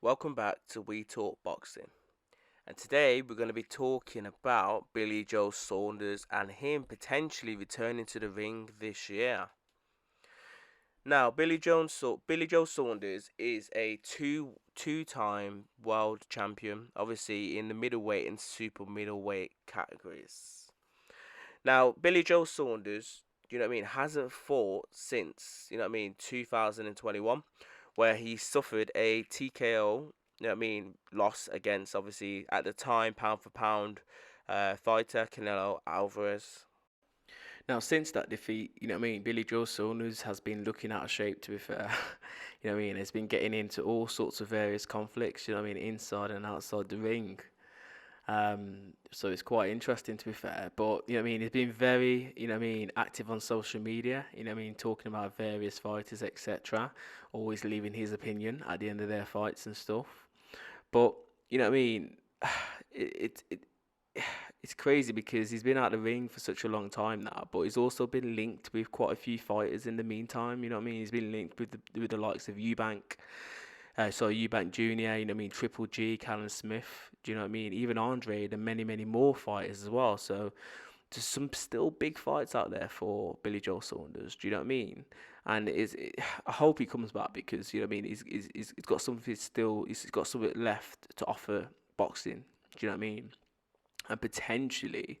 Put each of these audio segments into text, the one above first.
Welcome back to We Talk Boxing. And today we're going to be talking about Billy Joe Saunders and him potentially returning to the ring this year. Now, Billy Joe Saunders is a two-time world champion, obviously in the middleweight and super middleweight categories. Now, Billy Joe Saunders, hasn't fought since, 2021, where he suffered a TKO, loss against, obviously, at the time, pound for pound fighter Canelo Alvarez. Now, since that defeat, Billy Joe Saunders has been looking out of shape, to be fair. He's been getting into all sorts of various conflicts, inside and outside the ring. So it's quite interesting, to be fair. But, he's been very, active on social media, talking about various fighters, etc. Always leaving his opinion at the end of their fights and stuff. But, you know what I mean? It it's crazy because he's been out of the ring for such a long time now, but he's also been linked with quite a few fighters in the meantime. You know what I mean? He's been linked with the likes of Eubank Jr. Triple G, Callum Smith. Do you know what I mean? Even Andre and many more fighters as well. So there's some still big fights out there for Billy Joe Saunders. Do you know what I mean? And I hope he comes back because you know what I mean. He's got something still. He's got something left to offer boxing. Do you know what I mean? And potentially,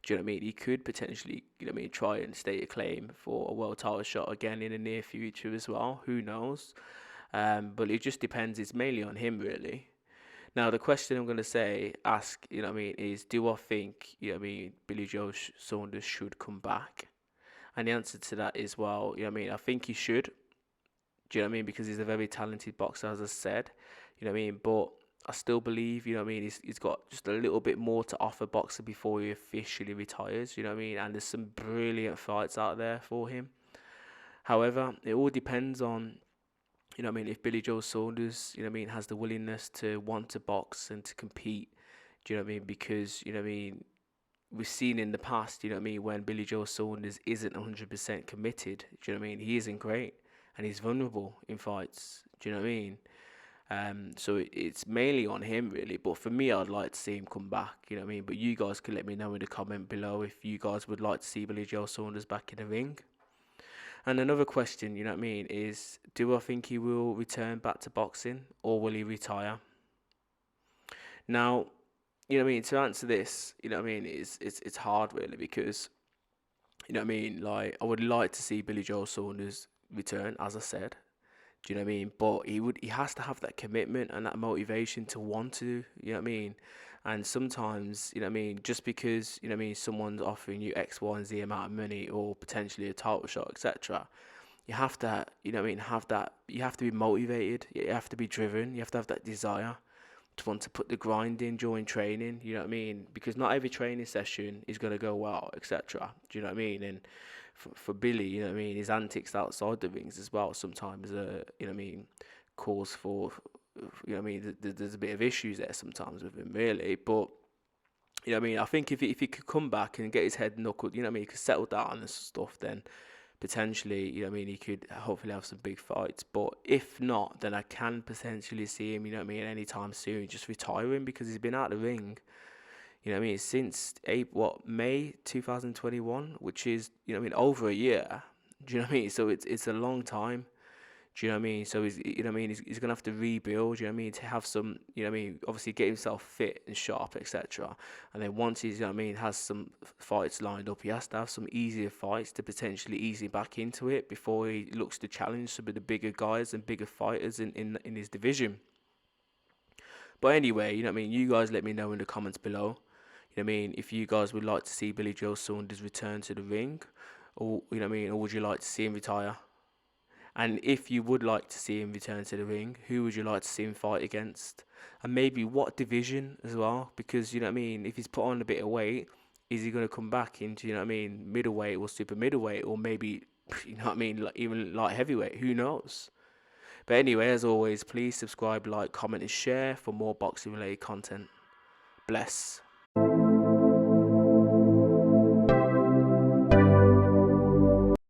do you know what I mean? He could potentially, try and state a claim for a world title shot again in the near future as well. Who knows? But it just depends. It's mainly on him, really. Now, the question I'm going to ask, is do I think, Billy Joe Saunders should come back? And the answer to that is, well, I think he should. Do you know what I mean? Because he's a very talented boxer, as I said. You know what I mean? But I still believe, he's got just a little bit more to offer boxer before he officially retires, you know what I mean? And there's some brilliant fights out there for him. However, it all depends on, if Billy Joe Saunders, has the willingness to want to box and to compete. Do you know what I mean? Because, we've seen in the past, when Billy Joe Saunders isn't 100% committed, do you know what I mean? He isn't great and he's vulnerable in fights. Do you know what I mean? So it's mainly on him really, but for me, I'd like to see him come back. You know what I mean? But you guys can let me know in the comment below if you guys would like to see Billy Joe Saunders back in the ring. And another question, you know what I mean, is do I think he will return back to boxing or will he retire? Now, to answer this, it's hard really because like I would like to see Billy Joe Saunders return, as I said. Do you know what I mean? But he has to have that commitment and that motivation to want to, you know what I mean? And sometimes, just because, someone's offering you X, Y, and Z amount of money or potentially a title shot, etc., you have to, have that, you have to be motivated, you have to be driven, you have to have that desire to want to put the grind in during training, you know what I mean? Because not every training session is going to go well, etc. Do you know what I mean? And for Billy, you know what I mean, his antics outside the rings as well sometimes, you know what I mean, cause for, you know what I mean, there's a bit of issues there sometimes with him, really. But, you know what I mean, I think if he could come back and get his head knuckled, you know what I mean, he could settle down and stuff, then potentially, you know what I mean, he could hopefully have some big fights. But if not, then I can potentially see him, you know what I mean, anytime soon, just retiring because he's been out of the ring, you know what I mean, since May 2021, which is, you know what I mean, over a year. Do you know what I mean? So it's a long time. Do you know what I mean? So he's, you know what I mean, he's gonna have to rebuild. Do you know what I mean? To have some, you know what I mean, obviously get himself fit and sharp, etc. And then once he's, you know what I mean, has some fights lined up, he has to have some easier fights to potentially ease him back into it before he looks to challenge some of the bigger guys and bigger fighters in his division. But anyway, you know what I mean. You guys let me know in the comments below. You know what I mean? If you guys would like to see Billy Joe Saunders return to the ring, or you know what I mean, or would you like to see him retire? And if you would like to see him return to the ring, who would you like to see him fight against? And maybe what division as well? Because, you know what I mean, if he's put on a bit of weight, is he going to come back into, you know what I mean, middleweight or super middleweight or maybe, you know what I mean, like, even light heavyweight? Who knows? But anyway, as always, please subscribe, like, comment, and share for more boxing related content. Bless.